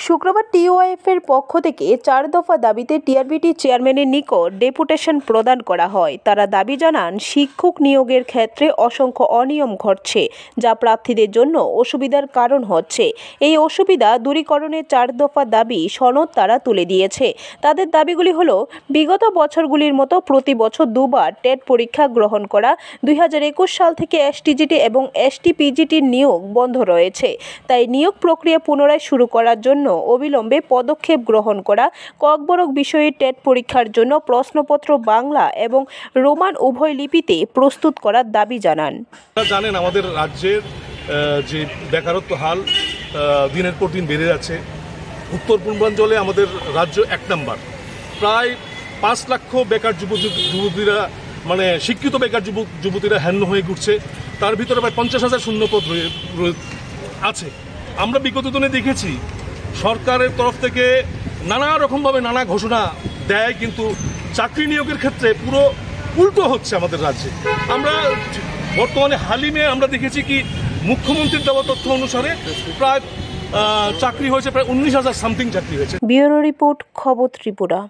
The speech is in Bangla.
শুক্রবার টিওআইএফের পক্ষ থেকে 4 দফা দাবিতে টিআরবিটি চেয়ারম্যানের নিকট ডেপুটেশন প্রদান করা হয়। তারা দাবি জানান, শিক্ষক নিয়োগের ক্ষেত্রে অসংখ্য অনিয়ম ঘটছে, যা প্রার্থীদের জন্য অসুবিধার কারণ হচ্ছে। এই অসুবিধা দূরীকরণের 4 দফা দাবি সনদ তারা তুলে দিয়েছে। তাদের দাবিগুলি হলো, বিগত বছরগুলির মতো প্রতি বছর দুবার টেট পরীক্ষা গ্রহণ করা, 2021 সাল থেকে এসটিজিটি এবং এসটিপিজিটির নিয়োগ বন্ধ রয়েছে, তাই নিয়োগ প্রক্রিয়া পুনরায় শুরু করার জন্য অবিলম্বে পদক্ষেপ গ্রহণ করা, ককবরক বিষয়ে টেট পরীক্ষার জন্য প্রশ্নপত্র বাংলা এবং রোমান উভয় লিপিতে প্রস্তুত করার দাবি জানান। জানেন, আমাদের রাজ্যের যে বেকারত্ব হাল দিনের পর দিন বেড়ে যাচ্ছে। উত্তর পূর্বাঞ্চলে আমাদের রাজ্য 1 নম্বর। প্রায় 5 লক্ষ বেকার যুবতীরা, মানে শিক্ষিত বেকার যুবতীরা হ্যান্য হয়ে ঘুরছে। তার ভিতরে প্রায় 50,000 শূন্যপদ আছে। আমরা বিগত দিনে দেখেছি সরকারের তরফ থেকে নানা রকমভাবে নানা ঘোষণা দেয়, কিন্তু চাকরি নিয়োগের ক্ষেত্রে পুরো উল্টো হচ্ছে আমাদের রাজ্যে। আমরা বর্তমানে হালিমে আমরা দেখেছি কি, মুখ্যমন্ত্রীর দেওয়া তথ্য অনুসারে প্রায় চাকরি হয়েছে প্রায় 19,000 সামথিং চাকরি হয়েছে। ব্যুরো রিপোর্ট, খবর ত্রিপুরা।